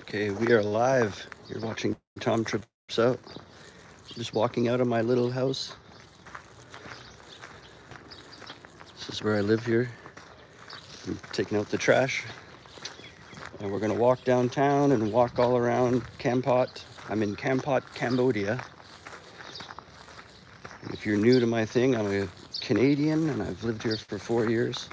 Okay, we are live. You're watching Tom Trips Out. Just walking out of my little house. This is where I live here. I'm taking out the trash. And we're gonna walk downtown and walk all around Kampot. I'm in Kampot, Cambodia. And if you're new to my thing, I'm a Canadian and I've lived here for 4 years.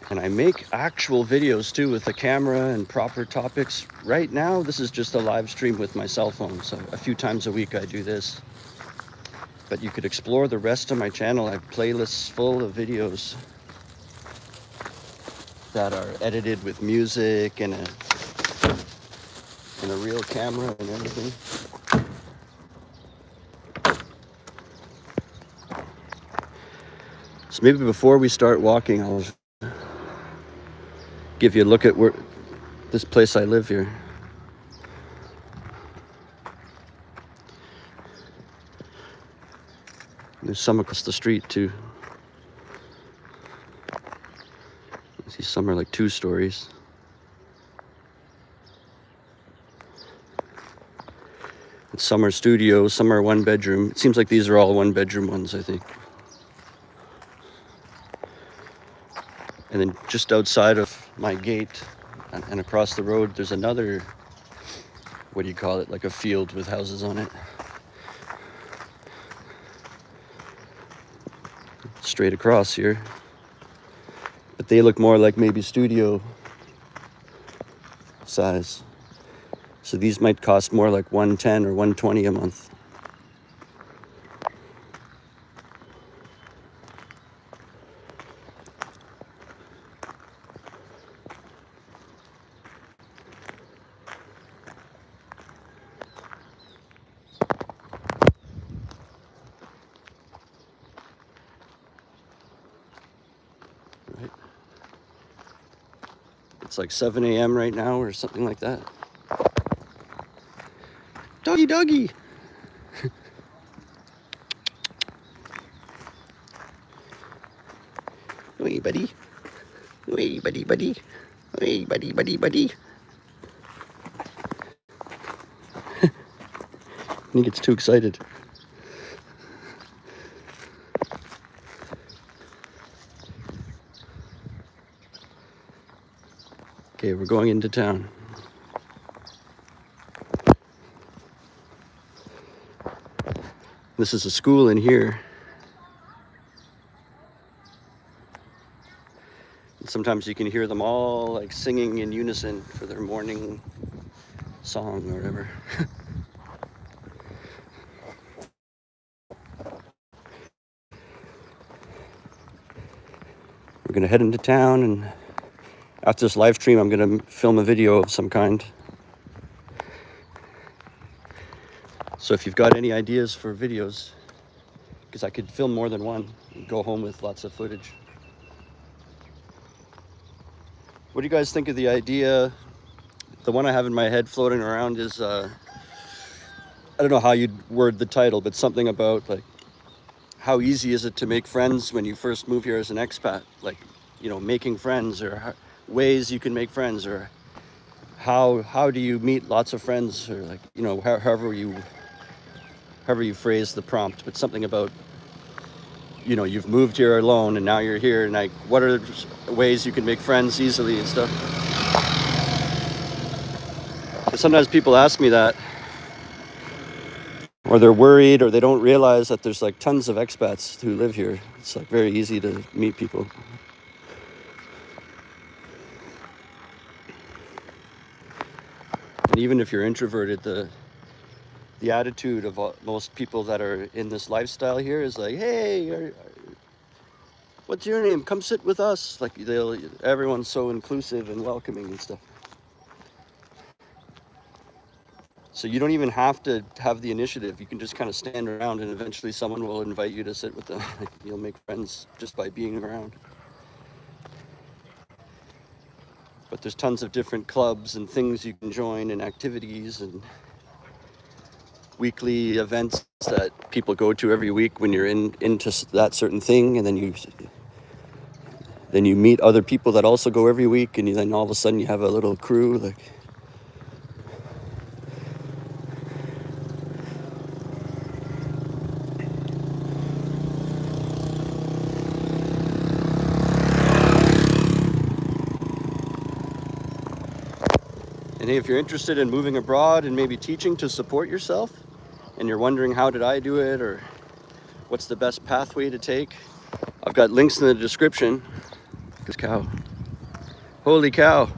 And I make actual videos too with a camera and proper topics. Right now, this is just a live stream with my cell phone. So a few times a week I do this. But you could explore the rest of my channel. I have playlists full of videos that are edited with music and a real camera and everything. So maybe before we start walking, I'll give you a look at where this place I live here. There's some across the street too. I see some are like 2 stories. And some are studios, some are 1 bedroom. It seems like these are all 1 bedroom ones, I think. And then just outside of my gate and across the road, there's another, what do you call it, like a field with houses on it. Straight across here. But they look more like maybe studio size. So these might cost more like $110 or $120 a month. Right. It's like 7 a.m. right now or something like that. Doggy, doggy. Hey, buddy. Hey, buddy, buddy. Hey, buddy, buddy, buddy. He gets too excited. Okay, we're going into town. This is a school in here. And sometimes you can hear them all like singing in unison for their morning song or whatever. We're gonna head into town, and after this live stream, I'm gonna film a video of some kind. So if you've got any ideas for videos, because I could film more than one and go home with lots of footage. What do you guys think of the idea? The one I have in my head floating around is, I don't know how you'd word the title, but something about like, how easy is it to make friends when you first move here as an expat? Like, you know, making friends, or ways you can make friends, or how do you meet lots of friends, or like, you know, however you phrase the prompt, but something about, you know, you've moved here alone and now you're here, and like, what are ways you can make friends easily and stuff? But sometimes people ask me that, or they're worried, or they don't realize that there's like tons of expats who live here. It's like very easy to meet people. And even if you're introverted, the attitude of most people that are in this lifestyle here is like, hey, what's your name? Come sit with us. Like, everyone's so inclusive and welcoming and stuff. So you don't even have to have the initiative. You can just kind of stand around, and eventually someone will invite you to sit with them. You'll make friends just by being around. But there's tons of different clubs and things you can join, and activities and weekly events that people go to every week when you're into that certain thing, and then then you meet other people that also go every week, and then all of a sudden you have a little crew. Like, and hey, if you're interested in moving abroad and maybe teaching to support yourself, and you're wondering how did I do it, or what's the best pathway to take, I've got links in the description. This cow. Holy cow.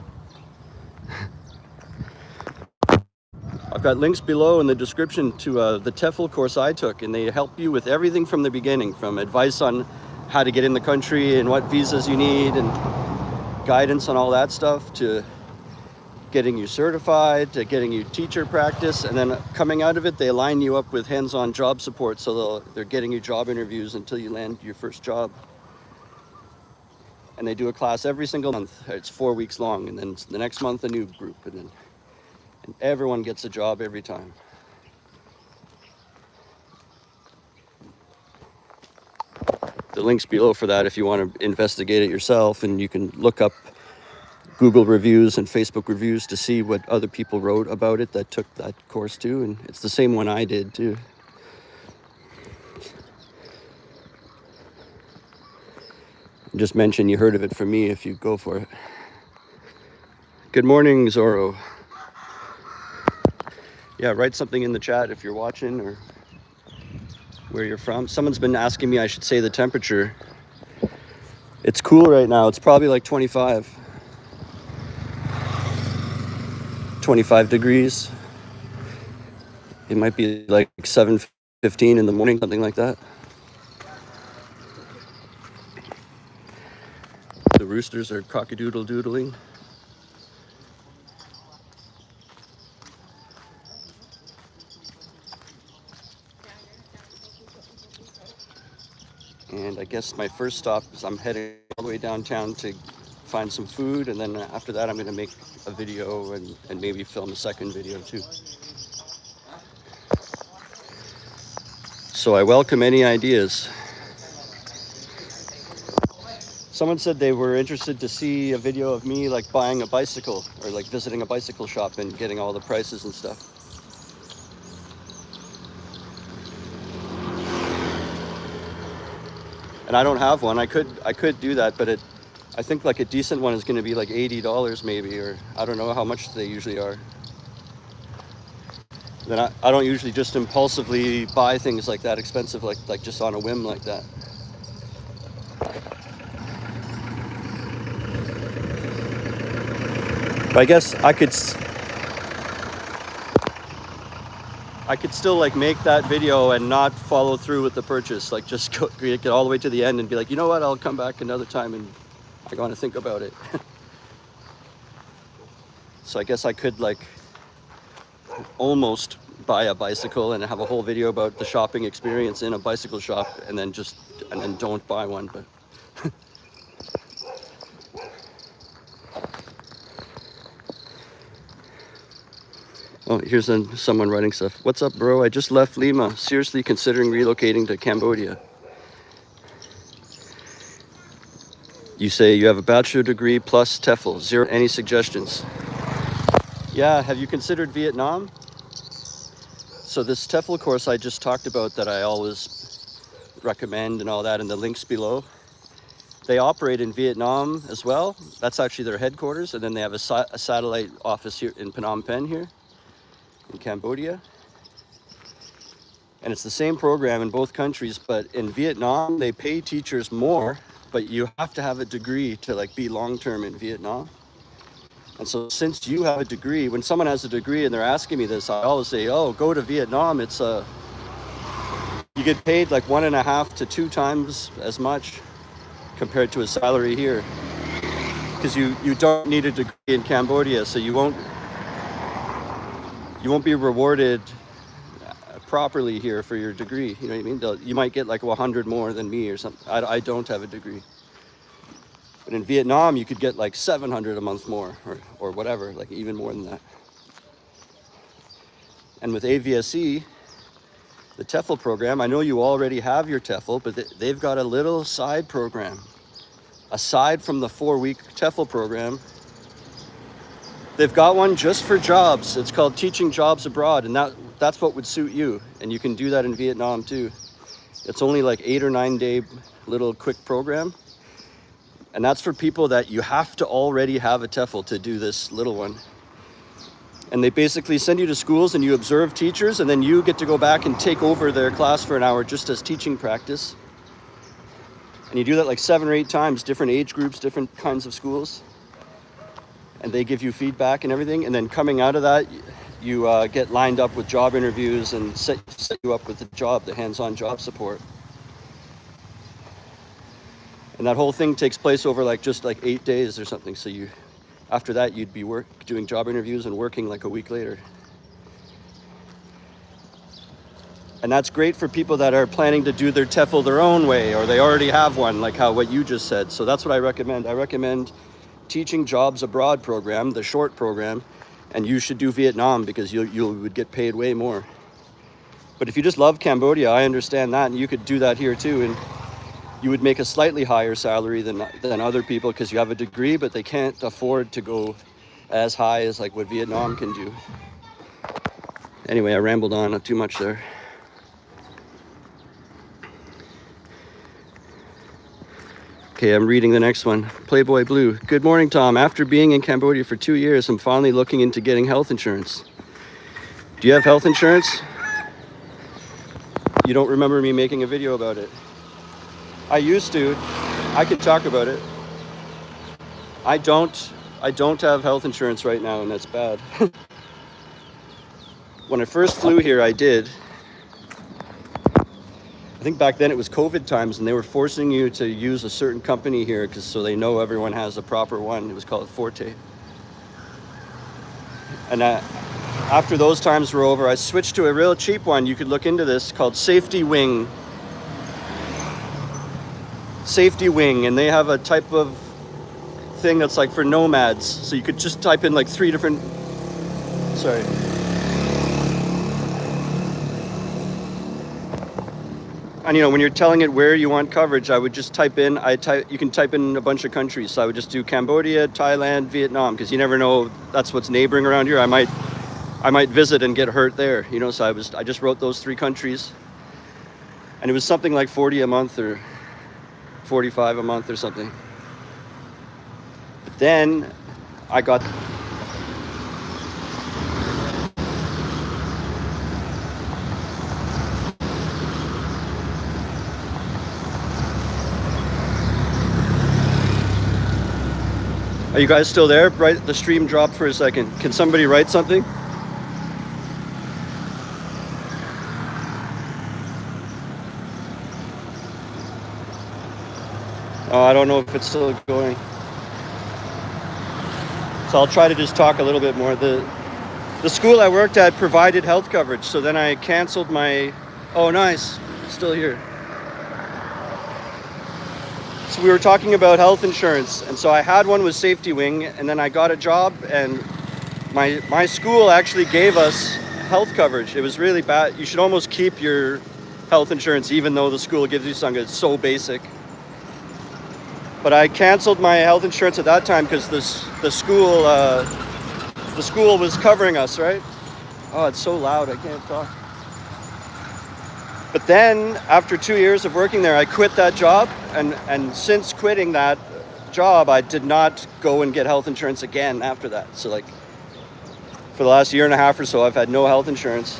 I've got links below in the description to the TEFL course I took, and they help you with everything from the beginning, from advice on how to get in the country and what visas you need, and guidance on all that stuff, to getting you certified, to getting you teacher practice, and then coming out of it, they line you up with hands-on job support, so they're getting you job interviews until you land your first job. And they do a class every single month. It's 4 weeks long, and then the next month a new group, and everyone gets a job every time. The link's below for that if you want to investigate it yourself, and you can look up Google reviews and Facebook reviews to see what other people wrote about it that took that course too, and it's the same one I did too. Just mention you heard of it from me if you go for it. Good morning, Zorro. Yeah, write something in the chat if you're watching or where you're from. Someone's been asking me I should say the temperature. It's cool right now. It's probably like 25 degrees. It might be like 7:15 in the morning, something like that. The roosters are cock-a-doodle-doodling. And I guess my first stop is I'm heading all the way downtown to find some food, and then after that I'm going to make a video and maybe film a second video too. So I welcome any ideas. Someone said they were interested to see a video of me like buying a bicycle, or like visiting a bicycle shop and getting all the prices and stuff. And I don't have one. I could do that, but I think like a decent one is going to be like $80 maybe, or I don't know how much they usually are. Then I don't usually just impulsively buy things like that expensive, like just on a whim like that. But I guess I could still like make that video and not follow through with the purchase, like just get all the way to the end and be like, you know what, I'll come back another time and I want to think about it. So I guess I could like almost buy a bicycle and have a whole video about the shopping experience in a bicycle shop, and then don't buy one. But oh, here's someone writing stuff. What's up, bro? I just left Lima. Seriously considering relocating to Cambodia. You say you have a bachelor degree plus TEFL. Zero. Any suggestions? Yeah, have you considered Vietnam? So this TEFL course I just talked about that I always recommend and all that, in the links below, they operate in Vietnam as well. That's actually their headquarters, and then they have a satellite office here in Phnom Penh here in Cambodia. And it's the same program in both countries, but in Vietnam they pay teachers more, but you have to have a degree to like be long-term in Vietnam. And so since you have a degree, when someone has a degree and they're asking me this, I always say, oh, go to Vietnam. It's you get paid like 1.5 to 2 times as much compared to a salary here, because you don't need a degree in Cambodia, so you won't be rewarded properly here for your degree. You know what I mean? You might get like 100 more than me or something. I don't have a degree. But in Vietnam, you could get like 700 a month more, or whatever, like even more than that. And with AVSE, the TEFL program, I know you already have your TEFL, but they've got a little side program, aside from the 4-week TEFL program, they've got one just for jobs. It's called Teaching Jobs Abroad, and that's what would suit you. And you can do that in Vietnam too. It's only like 8 or 9 day little quick program. And that's for people that you have to already have a TEFL to do this little one. And they basically send you to schools and you observe teachers, and then you get to go back and take over their class for an hour just as teaching practice. And you do that like 7 or 8 times, different age groups, different kinds of schools. And they give you feedback and everything. And then coming out of that, you get lined up with job interviews and set you up with the job, the hands-on job support. And that whole thing takes place over just 8 days or something. So after that, you'd be doing job interviews and working like a week later. And that's great for people that are planning to do their TEFL their own way, or they already have one, like what you just said. So that's what I recommend. I recommend Teaching Jobs Abroad program, the short program, and you should do Vietnam because you would get paid way more. But if you just love Cambodia, I understand that, and you could do that here too, and you would make a slightly higher salary than other people because you have a degree, but they can't afford to go as high as like what Vietnam can do. Anyway, I rambled on, not too much there. Okay, I'm reading the next one. Playboy Blue. Good morning, Tom. After being in Cambodia for 2 years, I'm finally looking into getting health insurance. Do you have health insurance? You don't remember me making a video about it. I used to. I could talk about it. I don't have health insurance right now, and that's bad. When I first flew here, I did. I think back then it was COVID times, and they were forcing you to use a certain company here so they know everyone has a proper one. It was called Forte. And after those times were over, I switched to a real cheap one. You could look into this, called Safety Wing. Safety Wing, and they have a type of thing that's like for nomads. So you could just type in like 3 different, sorry. And when you're telling it where you want coverage, I would just type in, you can type in a bunch of countries. So I would just do Cambodia, Thailand, Vietnam, because you never know, that's what's neighboring around here. I might visit and get hurt there, so I just wrote those 3 countries. And it was something like 40 a month or 45 a month or something. But then I got Are you guys still there? Right, the stream dropped for a second. Can somebody write something? Oh, I don't know if it's still going. So I'll try to just talk a little bit more. The school I worked at provided health coverage, so then I canceled my... Oh, nice. Still here. So we were talking about health insurance, and so I had one with Safety Wing, and then I got a job, and my school actually gave us health coverage. It was really bad. You should almost keep your health insurance even though the school gives you something. It's so basic. But I canceled my health insurance at that time because the school was covering us, right? Oh, it's so loud, I can't talk. But then, after 2 years of working there, I quit that job, and since quitting that job, I did not go and get health insurance again after that. So for the last 1.5 years or so, I've had no health insurance.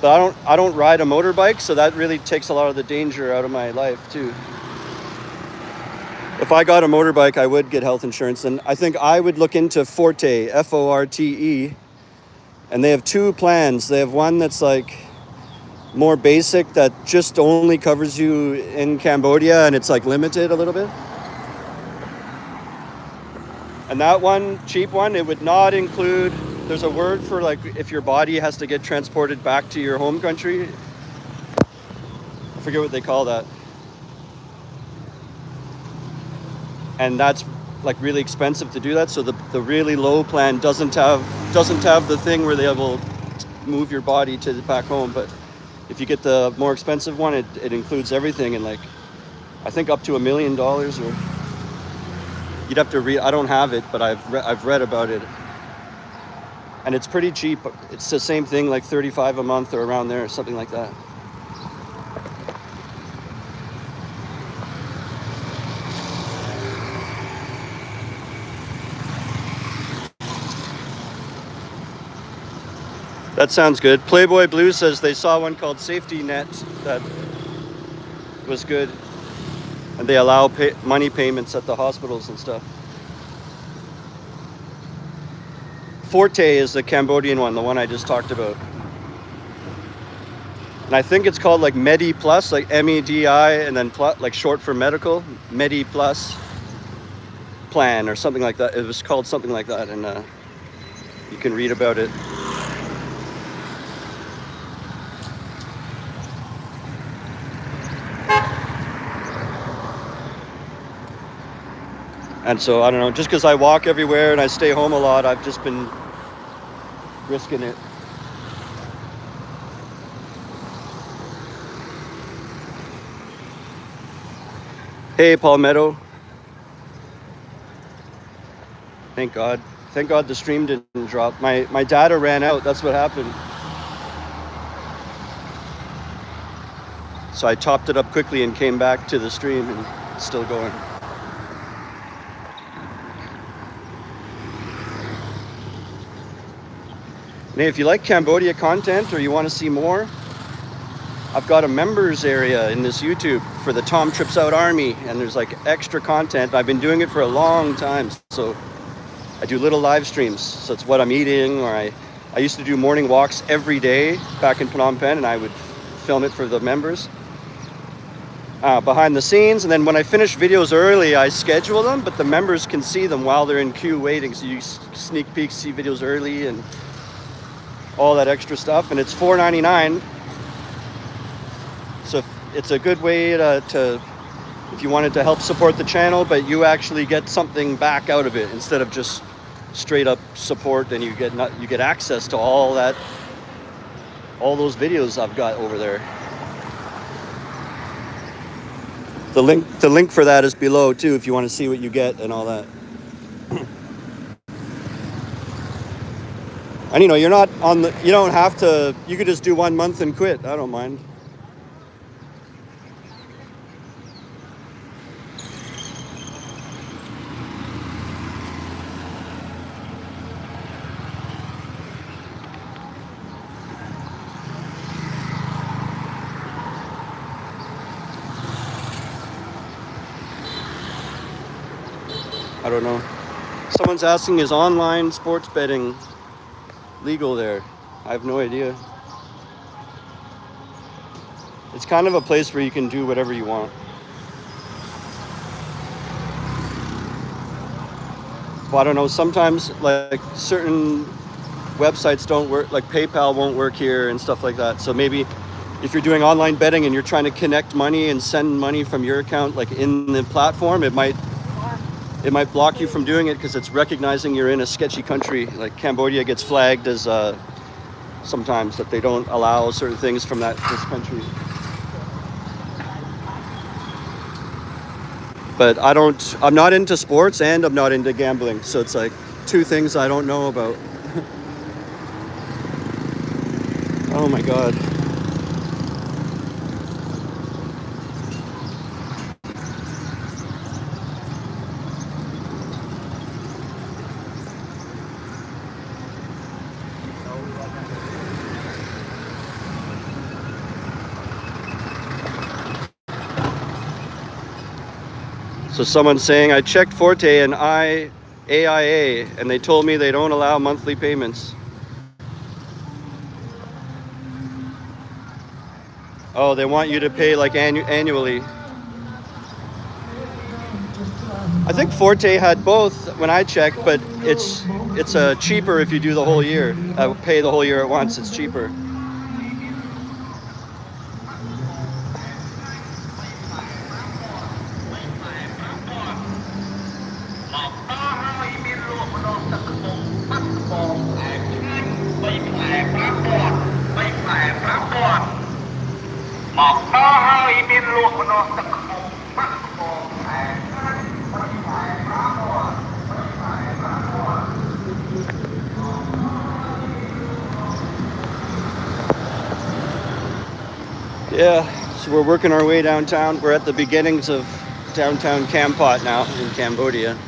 But I don't ride a motorbike, so that really takes a lot of the danger out of my life too. If I got a motorbike, I would get health insurance, and I think I would look into Forte, Forte, and they have 2 plans. They have one that's like more basic that just only covers you in Cambodia, and it's like limited a little bit. And that one, cheap one, it would not include, there's a word for like if your body has to get transported back to your home country. I forget what they call that. And that's like really expensive to do that. So the really low plan doesn't have the thing where they will move your body to back home. But if you get the more expensive one, it includes everything, and like I think up to $1 million or You'd have to read. I don't have it, but I've read about it, and it's pretty cheap. It's the same thing, like 35 a month or around there, something like that. That sounds good. Playboy Blue says they saw one called Safety Net that was good, and they allow money payments at the hospitals and stuff. Forte is the Cambodian one, the one I just talked about. And I think it's called like Medi Plus, like MEDI, and then plus, like short for medical, Medi Plus plan or something like that. It was called something like that, and you can read about it. And so, I don't know, just because I walk everywhere and I stay home a lot, I've just been risking it. Hey, Palmetto. Thank God. Thank God the stream didn't drop. My data ran out. That's what happened. So I topped it up quickly and came back to the stream, and it's still going. And hey, if you like Cambodia content or you want to see more, I've got a members area in this YouTube for the Tom Trips Out Army, and there's like extra content. I've been doing it for a long time, so I do little live streams. So it's what I'm eating, or I used to do morning walks every day back in Phnom Penh, and I would film it for the members. Behind the scenes, and then when I finish videos early, I schedule them, but the members can see them while they're in queue waiting, so you sneak peek, see videos early, and all that extra stuff, and it's $4.99. So it's a good way to if you wanted to help support the channel, but you actually get something back out of it instead of just straight up support, and you get access to all those videos I've got over there. The link for that is below too, if you want to see what you get and all that. And you know, you're not you don't have to, you could just do 1 month and quit. I don't mind. I don't know. Someone's asking, is online sports betting legal there? I have no idea. It's kind of a place where you can do whatever you want. Well, I don't know, sometimes like certain websites don't work, like PayPal won't work here and stuff like that. So maybe if you're doing online betting and you're trying to connect money and send money from your account like in the platform, it might block you from doing it because it's recognizing you're in a sketchy country. Like Cambodia gets flagged as sometimes that they don't allow certain things from this country. But I'm not into sports and I'm not into gambling. So it's like two things I don't know about. Oh my God. So someone's saying, I checked Forte and AIA, and they told me they don't allow monthly payments. Oh, they want you to pay like annually. I think Forte had both when I checked, but it's cheaper if you do the whole year. Pay the whole year at once, it's cheaper. Yeah, so we're working our way downtown. We're at the beginnings of downtown Kampot now in Cambodia.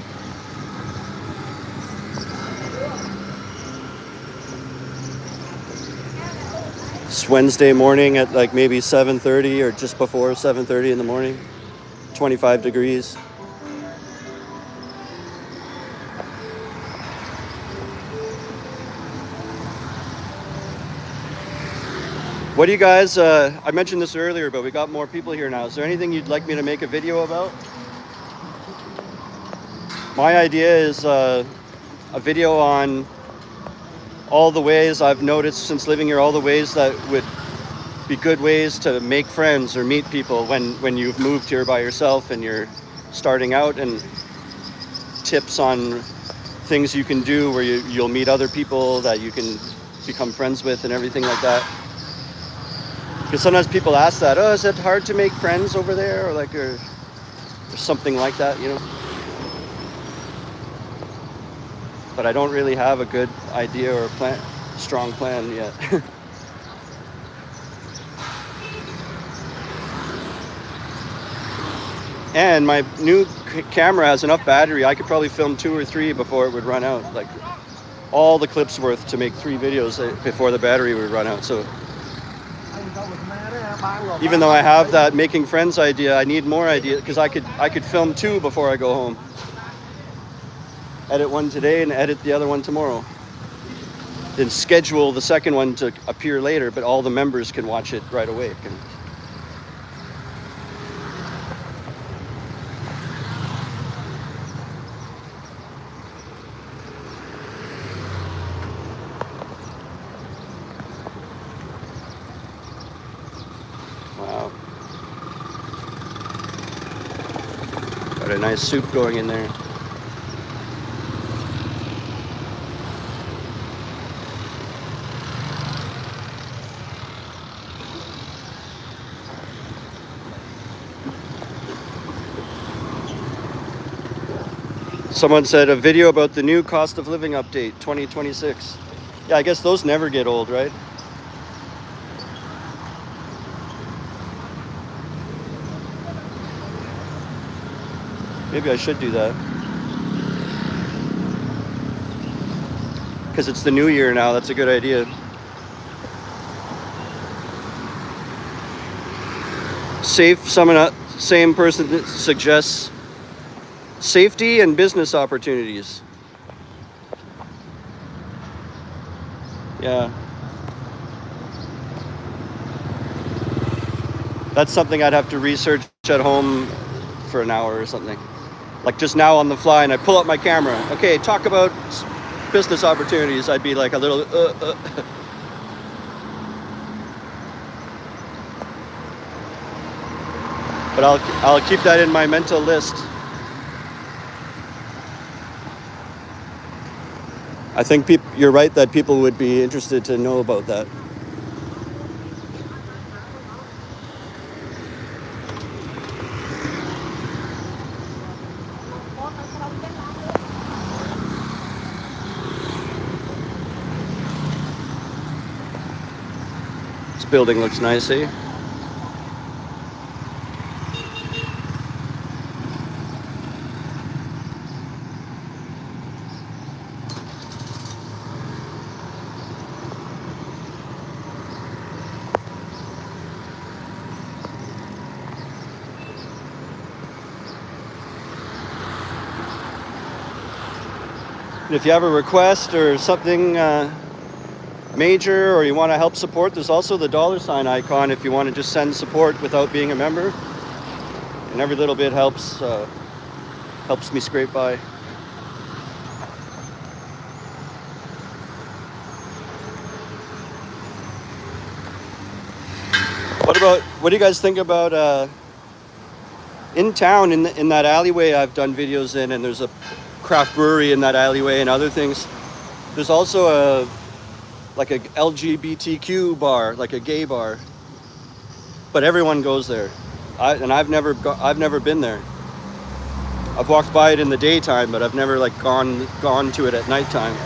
It's Wednesday morning at like maybe 7:30 or just before 7:30 in the morning. 25 degrees. What do you guys, I mentioned this earlier, but we got more people here now. Is there anything you'd like me to make a video about? My idea is a video on all the ways I've noticed since living here, all the ways that would be good ways to make friends or meet people when you've moved here by yourself and you're starting out, and tips on things you can do where you'll meet other people that you can become friends with and everything like that. Because sometimes people ask that, oh, is it hard to make friends over there, or something like that, you know? But I don't really have a good idea or strong plan yet. And my new camera has enough battery, I could probably film 2 or 3 before it would run out. Like all the clips worth to make 3 videos before the battery would run out. So even though I have that making friends idea, I need more ideas, because I could film 2 before I go home. Edit 1 today and edit the other one tomorrow. Then schedule the second one to appear later, but all the members can watch it right away. Wow. Got a nice soup going in there. Someone said a video about the new cost of living update 2026. Yeah, I guess those never get old, right? Maybe I should do that. Because it's the new year now, that's a good idea. Same person suggests safety and business opportunities. Yeah. That's something I'd have to research at home for an hour or something. Like just now on the fly, and I pull up my camera. Okay, talk about business opportunities. I'd be like a little, But I'll keep that in my mental list. I think you're right that people would be interested to know about that. This building looks nice, eh? If you have a request or something major, or you want to help support, there's also the $ icon if you want to just send support without being a member. And every little bit helps me scrape by. What do you guys think about in town, in that alleyway I've done videos in, and there's a craft brewery in that alleyway and other things. There's also like a LGBTQ bar, like a gay bar, but everyone goes there. I've never been there. I've walked by it in the daytime, but I've never like gone to it at nighttime.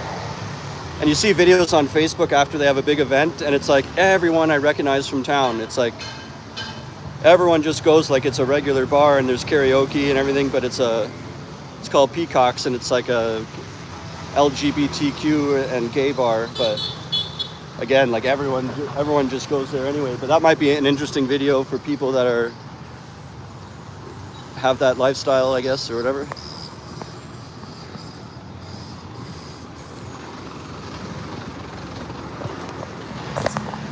And you see videos on Facebook after they have a big event, and it's like everyone I recognize from town. It's like everyone just goes like it's a regular bar and there's karaoke and everything, but it's called Peacocks, and it's like a LGBTQ and gay bar. But again, like everyone just goes there anyway. But that might be an interesting video for people that have that lifestyle, I guess, or whatever.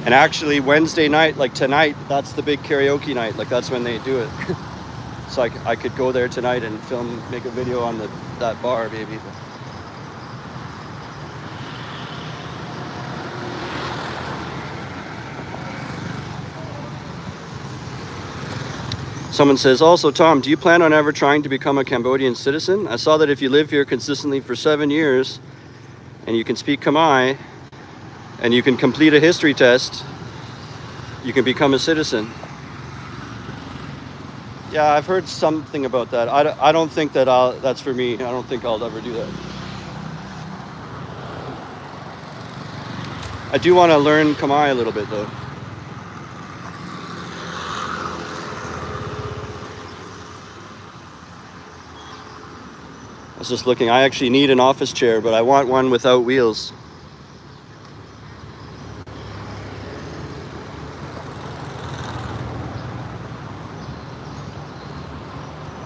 And actually Wednesday night, like tonight, that's the big karaoke night. Like that's when they do it. So I could go there tonight and make a video on that bar maybe. Someone says, also, Tom, do you plan on ever trying to become a Cambodian citizen? I saw that if you live here consistently for 7 years and you can speak Khmer and you can complete a history test, you can become a citizen. Yeah, I've heard something about that. I don't think that that's for me. I don't think I'll ever do that. I do want to learn Khmer a little bit, though. I was just looking. I actually need an office chair, but I want one without wheels.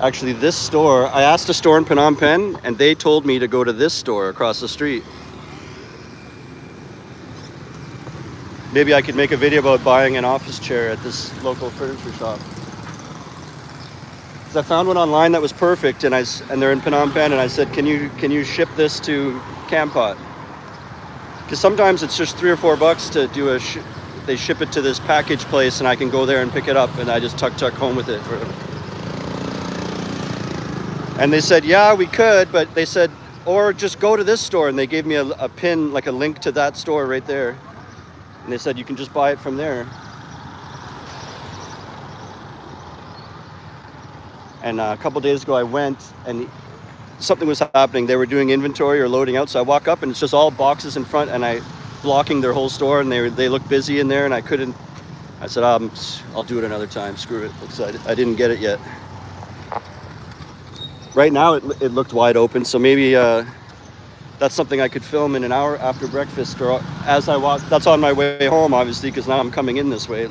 Actually, this store, I asked a store in Phnom Penh, and they told me to go to this store across the street. Maybe I could make a video about buying an office chair at this local furniture shop. I found one online that was perfect, and they're in Phnom Penh, and I said, can you ship this to Kampot? Because sometimes it's just $3 or $4 to do they ship it to this package place, and I can go there and pick it up, and I just tuck home with it. And they said, yeah, we could, but they said, or just go to this store, and they gave me a pin, like a link to that store right there, and they said you can just buy it from there. And a couple days ago I went and something was happening. They were doing inventory or loading out. So I walk up and it's just all boxes in front and blocking their whole store, and they look busy in there, and I said, I'll do it another time. Screw it. So I didn't get it yet. Right now it looked wide open. So maybe that's something I could film in an hour after breakfast or as I walk. That's on my way home, obviously, because now I'm coming in this way.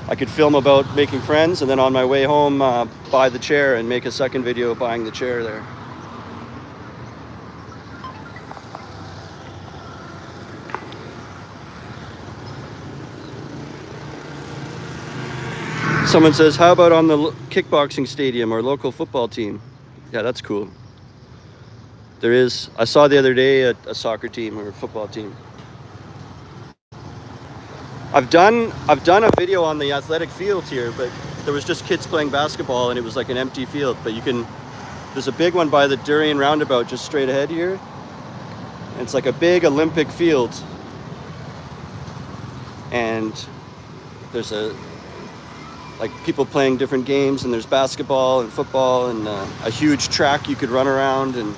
I could film about making friends, and then on my way home, buy the chair and make a second video buying the chair there. Someone says, how about on the kickboxing stadium or local football team? Yeah, that's cool. There is, I saw the other day a soccer team or a football team. I've done a video on the athletic field here, but there was just kids playing basketball and it was like an empty field. But there's a big one by the Durian roundabout just straight ahead here. And it's like a big Olympic field. And there's like people playing different games, and there's basketball and football and a huge track you could run around. And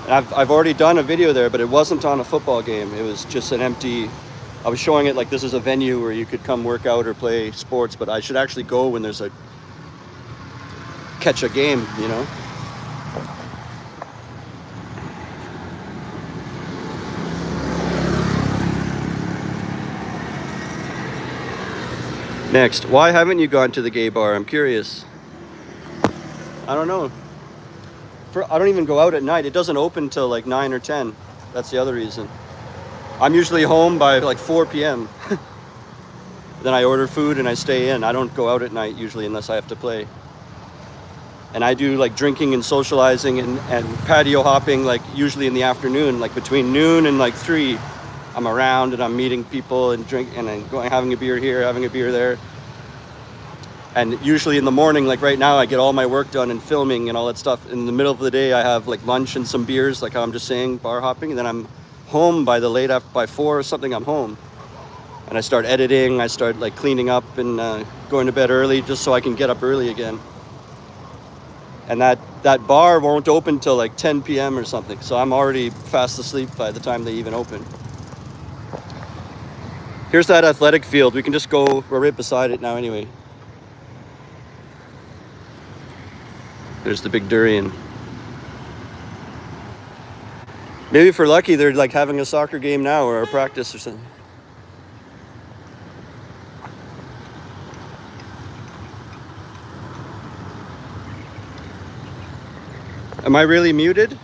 I've already done a video there, but it wasn't on a football game. It was just an empty. I was showing it like this is a venue where you could come work out or play sports, but I should actually go when there's catch a game, you know? Next, why haven't you gone to the gay bar? I'm curious. I don't know. I don't even go out at night. It doesn't open till like 9 or 10. That's the other reason. I'm usually home by like 4 p.m. Then I order food and I stay in. I don't go out at night usually unless I have to play. And I do like drinking and socializing and patio hopping like usually in the afternoon, like between noon and like 3. I'm around and I'm meeting people and having a beer here, having a beer there. And usually in the morning, like right now, I get all my work done and filming and all that stuff. In the middle of the day, I have like lunch and some beers, like how I'm just saying, bar hopping. And then I'm home by 4 or something, I'm home. And I start editing, I start like cleaning up and going to bed early just so I can get up early again. And that bar won't open till like 10 p.m. or something. So I'm already fast asleep by the time they even open. Here's that athletic field. We can just go, we're right beside it now anyway. There's the big durian. Maybe if we're lucky, they're like having a soccer game now or a practice or something. Am I really muted?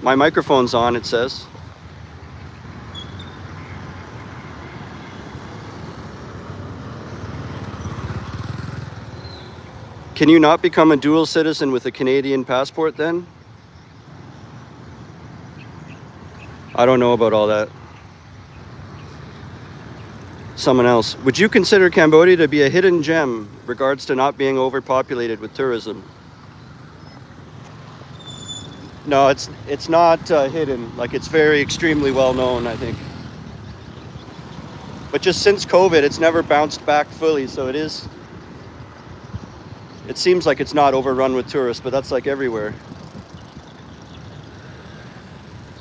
My microphone's on, it says. Can you not become a dual citizen with a Canadian passport then? I don't know about all that. Someone else. Would you consider Cambodia to be a hidden gem regards to not being overpopulated with tourism? No, it's not hidden. Like, it's very extremely well known, I think. But just since COVID, it's never bounced back fully, so it seems like it's not overrun with tourists, but that's like everywhere.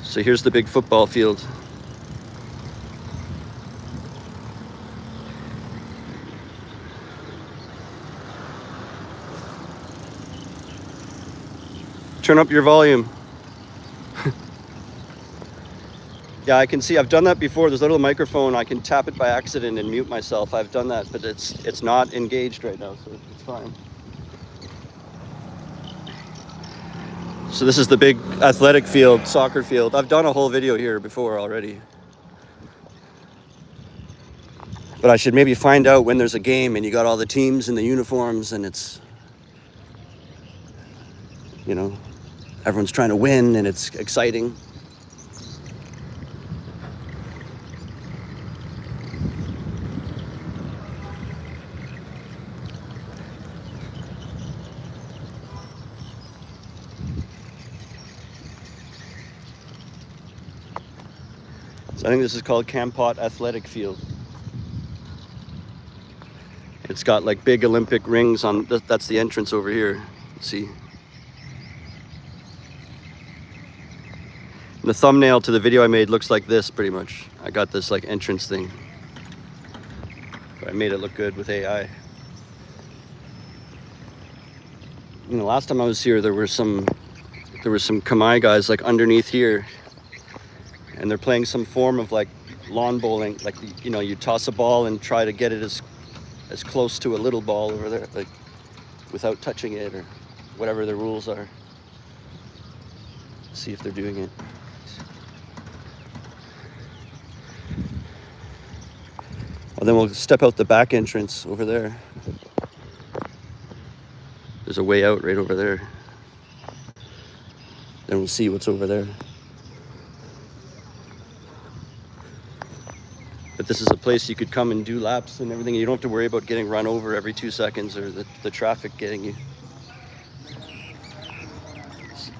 So here's the big football field. Turn up your volume. Yeah, I can see, I've done that before. There's a little microphone, I can tap it by accident and mute myself. I've done that, but it's not engaged right now, so it's fine. So this is the big athletic field, soccer field. I've done a whole video here before already. But I should maybe find out when there's a game and you got all the teams and the uniforms and it's, you know, everyone's trying to win and it's exciting. So I think this is called Kampot Athletic Field. It's got like big Olympic rings on, that's the entrance over here. Let's see. And the thumbnail to the video I made looks like this pretty much. I got this like entrance thing. But I made it look good with AI. You know, last time I was here, there were some Khmer guys like underneath here. And they're playing some form of like lawn bowling. Like, you know, you toss a ball and try to get it as close to a little ball over there, like without touching it or whatever the rules are. See if they're doing it. Well, then we'll step out the back entrance over there. There's a way out right over there. Then we'll see what's over there. But this is a place you could come and do laps and everything. You don't have to worry about getting run over every 2 seconds or the traffic getting you.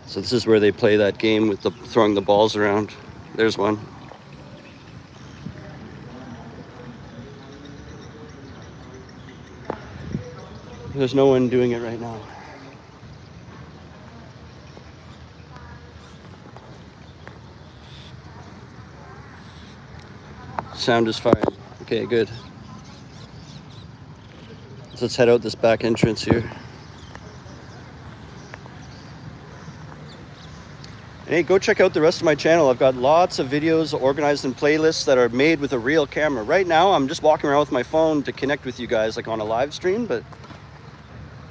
So this is where they play that game with throwing the balls around. There's one. There's no one doing it right now. Sound is fine. Okay, good. So let's head out this back entrance here. Hey, go check out the rest of my channel. I've got lots of videos organized in playlists that are made with a real camera. Right now, I'm just walking around with my phone to connect with you guys like on a live stream, but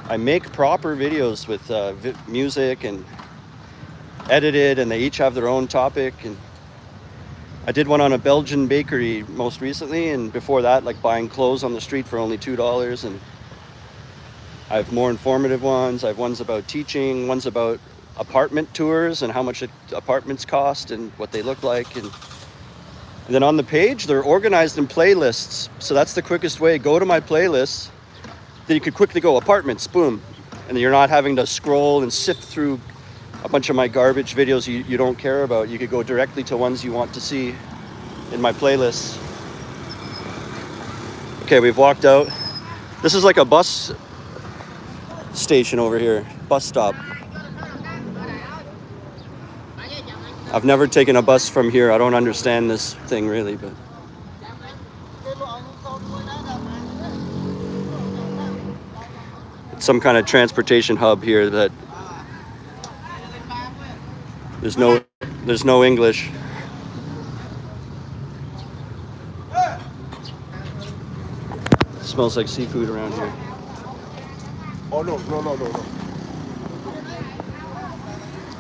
I make proper videos with music and edited, and they each have their own topic. And I did one on a Belgian bakery most recently, and before that, like buying clothes on the street for only $2. And I have more informative ones. I have ones about teaching, ones about apartment tours and how much apartments cost and what they look like. And then on the page, they're organized in playlists. So that's the quickest way. Go to my playlists. Then you could quickly go apartments, boom. And you're not having to scroll and sift through a bunch of my garbage videos you don't care about. You could go directly to ones you want to see in my playlists. Okay, we've walked out. This is like a bus station over here, bus stop. I've never taken a bus from here. I don't understand this thing really, but some kind of transportation hub here that there's no English. It smells like seafood around here. Oh no.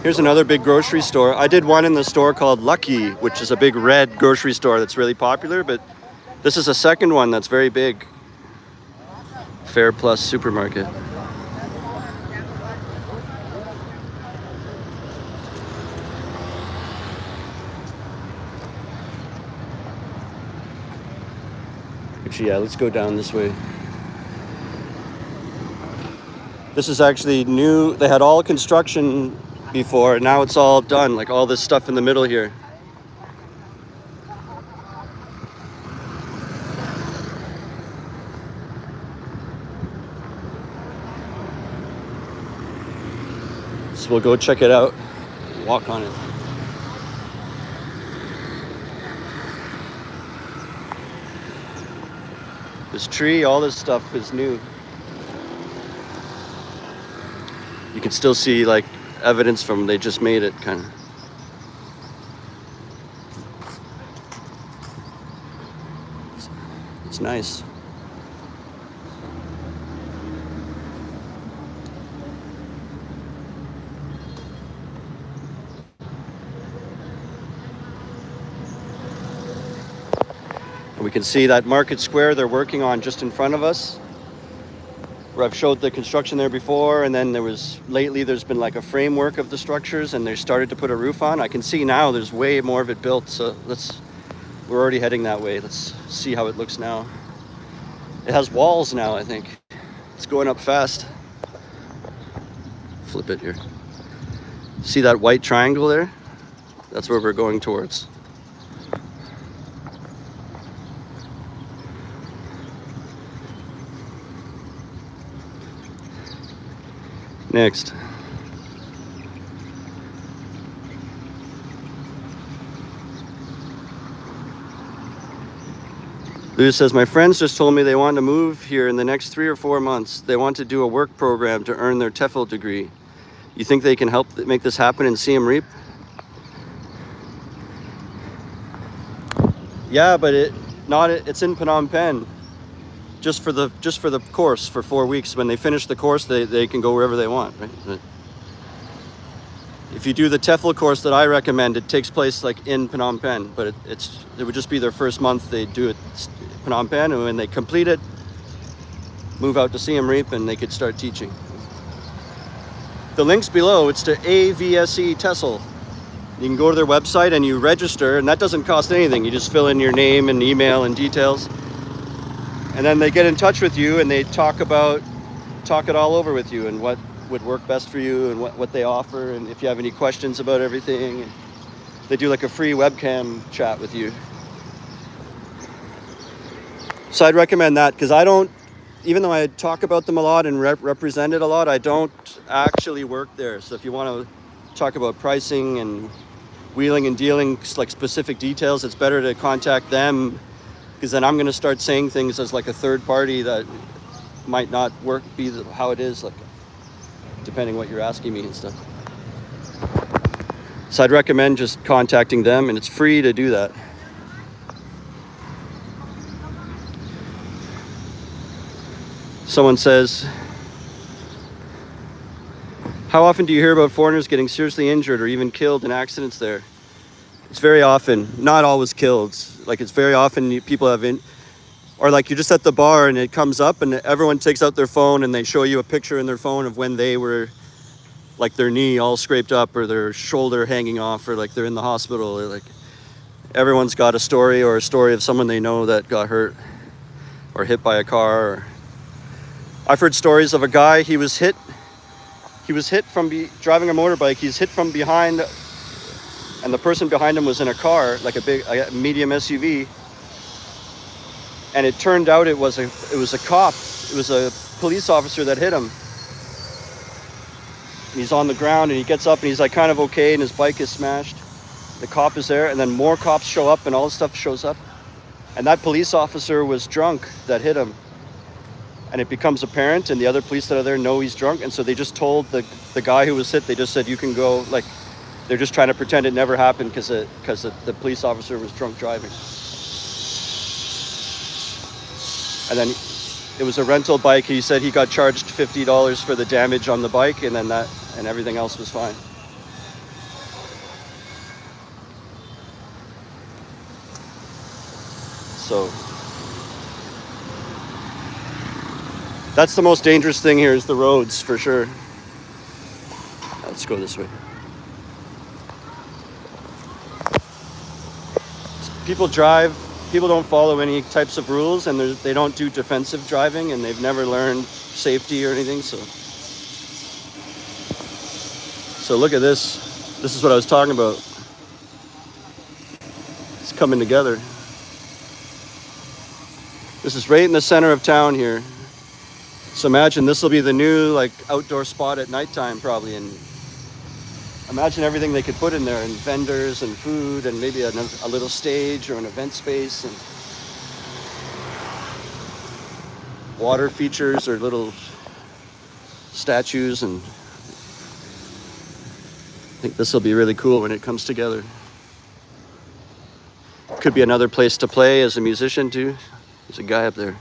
Here's another big grocery store. I did one in the store called Lucky, which is a big red grocery store that's really popular, but this is a second one that's very big. Fair Plus Supermarket. Actually, yeah, let's go down this way. This is actually new. They had all construction before, now it's all done, like all this stuff in the middle here. So we'll go check it out, walk on it. This tree, all this stuff is new. You can still see like evidence from they just made it, kind of. It's nice. And we can see that market square they're working on just in front of us, where I've showed the construction there before, and then lately there's been like a framework of the structures and they started to put a roof on. I can see now there's way more of it built, so we're already heading that way. Let's see how it looks now. It has walls now, I think. It's going up fast. Flip it here. See that white triangle there? That's where we're going towards. Next. Lou says, my friends just told me they want to move here in the next 3 or 4 months. They want to do a work program to earn their TEFL degree. You think they can help make this happen in Siem Reap? Yeah, but it's in Phnom Penh. Just for the course for 4 weeks. When they finish the course, they can go wherever they want, right? But if you do the TEFL course that I recommend, it takes place like in Phnom Penh, but it would just be their first month. They do it in Phnom Penh, and when they complete it, move out to Siem Reap, and they could start teaching. The link's below. It's to AVSE TESOL. You can go to their website and you register, and that doesn't cost anything. You just fill in your name and email and details. And then they get in touch with you and they talk it all over with you and what would work best for you and what they offer, and if you have any questions about everything. And they do like a free webcam chat with you. So I'd recommend that, because even though I talk about them a lot and represent it a lot, I don't actually work there. So if you want to talk about pricing and wheeling and dealing, like specific details, it's better to contact them, because then I'm going to start saying things as like a third party that might not be how it is, like depending what you're asking me and stuff. So I'd recommend just contacting them, and it's free to do that. Someone says, how often do you hear about foreigners getting seriously injured or even killed in accidents there? It's very often, not always killed. Like, it's very often people or like you're just at the bar and it comes up and everyone takes out their phone and they show you a picture in their phone of when they were like their knee all scraped up or their shoulder hanging off, or like they're in the hospital, or like everyone's got a story or a story of someone they know that got hurt or hit by a car. I've heard stories of a guy, he was hit from driving a motorbike. He's hit from behind, and the person behind him was in a car, like a medium SUV. And it turned out it was a cop. It was a police officer that hit him. And he's on the ground and he gets up and he's like kind of okay, and his bike is smashed. The cop is there, and then more cops show up and all this stuff shows up. And that police officer was drunk that hit him. and it becomes apparent, and the other police that are there know he's drunk, and so they just told the guy who was hit, they just said, you can go, like, they're just trying to pretend it never happened because the police officer was drunk driving. And then it was a rental bike. He said he got charged $50 for the damage on the bike, and then and everything else was fine. So that's the most dangerous thing here, is the roads, for sure. Let's go this way. People drive, people don't follow any types of rules, and they don't do defensive driving, and they've never learned safety or anything. So look at this. This is what I was talking about. It's coming together. This is right in the center of town here. So imagine this will be the new like outdoor spot at nighttime probably, and imagine everything they could put in there, and vendors and food and maybe a little stage or an event space and water features or little statues. And I think this will be really cool when it comes together. Could be another place to play as a musician too. There's a guy up there.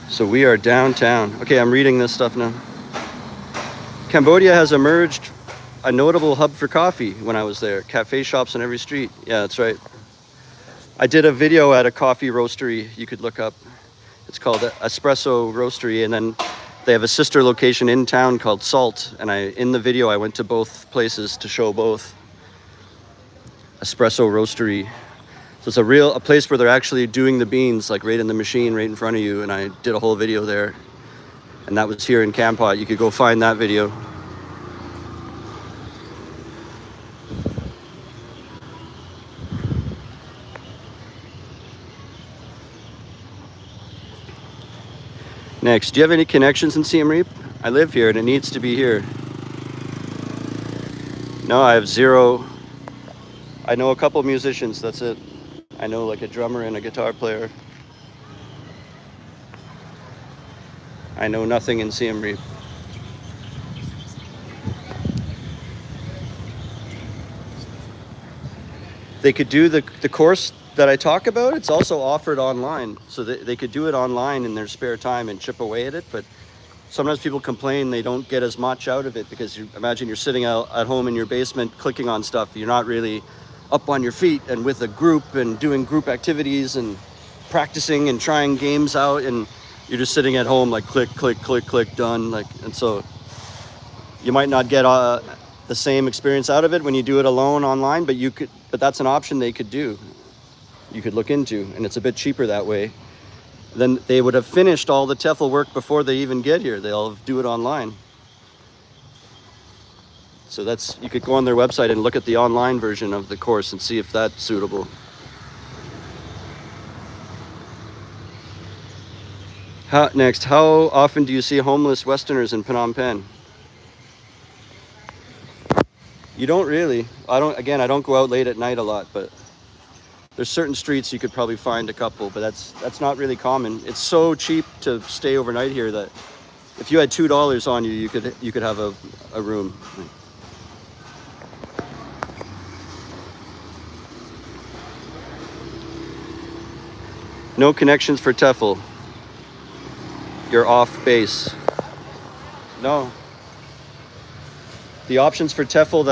So we are downtown. Okay, I'm reading this stuff now. Cambodia has emerged a notable hub for coffee when I was there. Cafe shops on every street. Yeah, that's right. I did a video at a coffee roastery you could look up. It's called Espresso Roastery, and then they have a sister location in town called Salt, and in the video I went to both places to show both. Espresso Roastery. So it's a place where they're actually doing the beans, like right in the machine, right in front of you, and I did a whole video there. And that was here in Kampot. You could go find that video. Next, do you have any connections in Siem Reap? I live here and it needs to be here. No, I have zero. I know a couple musicians, that's it. I know like a drummer and a guitar player. I know nothing in Siem Reap. They could do the course that I talk about. It's also offered online, so they could do it online in their spare time and chip away at it. But sometimes people complain they don't get as much out of it because imagine you're sitting out at home in your basement clicking on stuff. You're not really up on your feet and with a group and doing group activities and practicing and trying games out, and you're just sitting at home like click, click, click, click, done. And so you might not get the same experience out of it when you do it alone online, but that's an option they could do. You could look into, and it's a bit cheaper that way. Then they would have finished all the TEFL work before they even get here. They'll do it online. So you could go on their website and look at the online version of the course and see if that's suitable. Next, how often do you see homeless Westerners in Phnom Penh? You don't really. I don't go out late at night a lot, but there's certain streets you could probably find a couple, but that's not really common. It's so cheap to stay overnight here that if you had $2 on you, you could have a room. No connections for TEFL. You're off base. No. The options for TEFL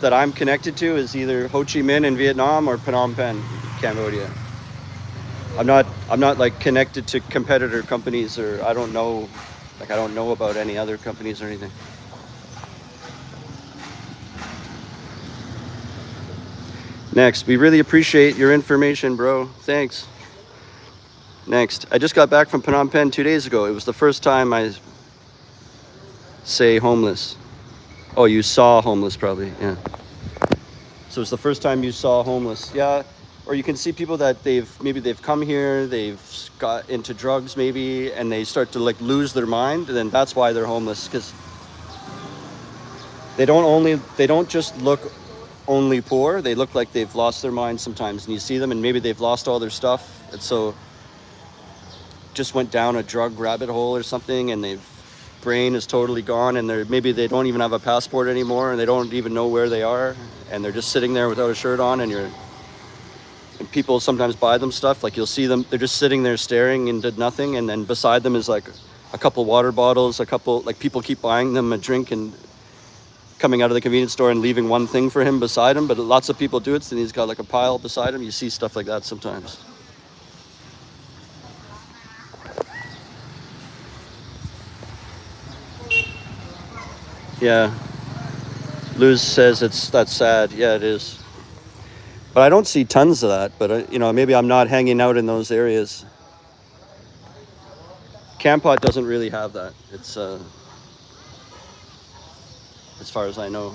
that I'm connected to is either Ho Chi Minh in Vietnam or Phnom Penh, Cambodia. I'm not like connected to competitor companies, or I don't know about any other companies or anything. Next, we really appreciate your information, bro. Thanks. Next, I just got back from Phnom Penh 2 days ago. It was the first time I say homeless. Oh, you saw homeless probably, yeah. So it's the first time you saw homeless, yeah. Or you can see people that they've come here, they've got into drugs maybe, and they start to like lose their mind, and then that's why they're homeless, because they don't just look only poor, they look like they've lost their mind sometimes, and you see them and maybe they've lost all their stuff, and so just went down a drug rabbit hole or something, and their brain is totally gone, and maybe they don't even have a passport anymore, and they don't even know where they are, and they're just sitting there without a shirt on, and people sometimes buy them stuff, like you'll see them, they're just sitting there staring into nothing, and then beside them is like a couple water bottles, like people keep buying them a drink and coming out of the convenience store and leaving one thing for him beside him, but lots of people do it, so he's got like a pile beside him. You see stuff like that sometimes. Yeah, Luz says that's sad. Yeah, it is. But I don't see tons of that, but maybe I'm not hanging out in those areas. Kampot doesn't really have that. It's as far as I know.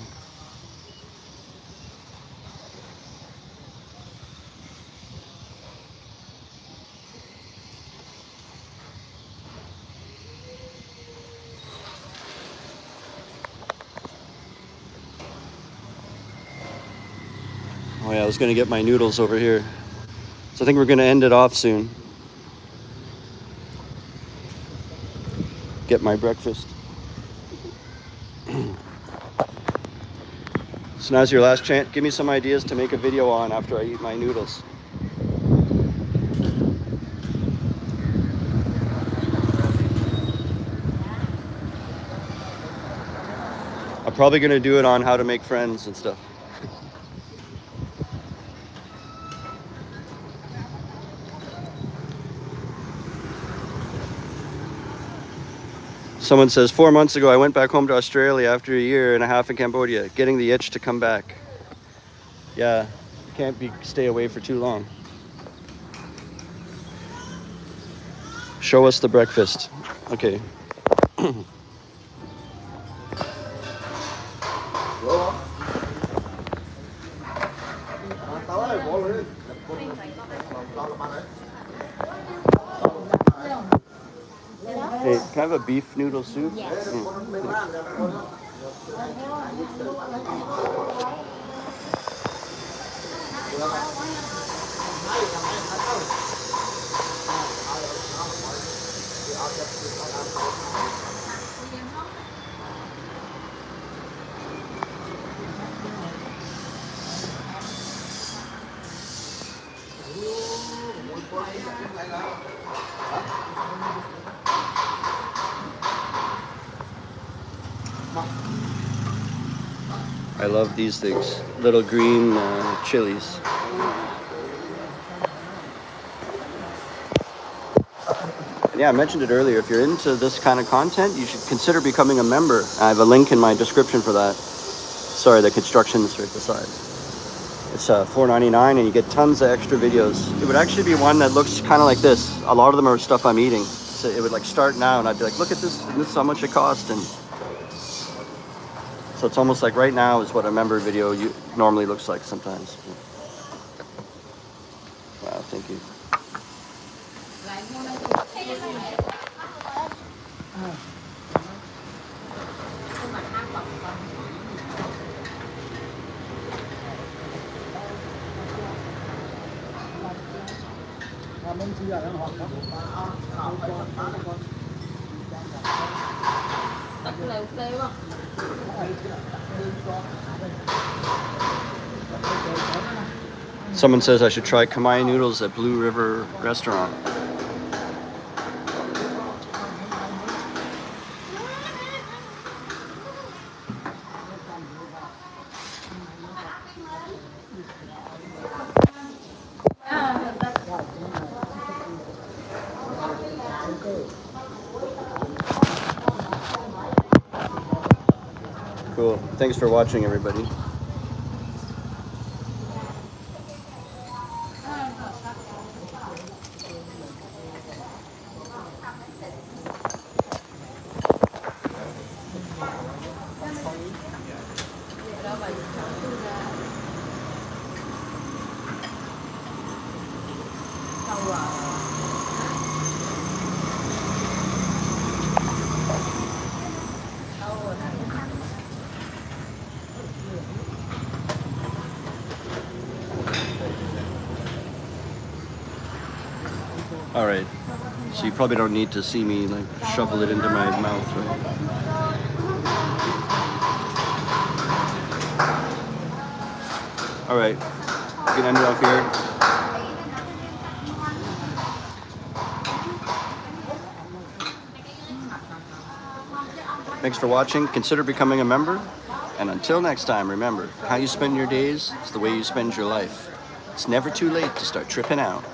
Oh yeah, I was gonna get my noodles over here. So I think we're gonna end it off soon. Get my breakfast. So now's your last chance. Give me some ideas to make a video on after I eat my noodles. I'm probably gonna do it on how to make friends and stuff. Someone says, 4 months ago, I went back home to Australia after a year and a half in Cambodia, getting the itch to come back. Yeah, can't stay away for too long. Show us the breakfast. Okay. Hey, can I have a beef noodle soup? Yes. I love these things, little green chilies. And yeah, I mentioned it earlier, if you're into this kind of content, you should consider becoming a member. I have a link in my description for that. Sorry, the construction's right beside. It's $4.99 and you get tons of extra videos. It would actually be one that looks kind of like this. A lot of them are stuff I'm eating. So it would like start now and I'd be like, look at this, and this is how much it cost. And so it's almost like right now is what a member video normally looks like sometimes. Wow, thank you. Someone says I should try Khmer noodles at Blue River Restaurant. Cool. Thanks for watching, everybody. All right. So you probably don't need to see me like shovel it into my mouth, right? All right. We can end it off here. Thanks for watching. Consider becoming a member. And until next time, remember, how you spend your days is the way you spend your life. It's never too late to start tripping out.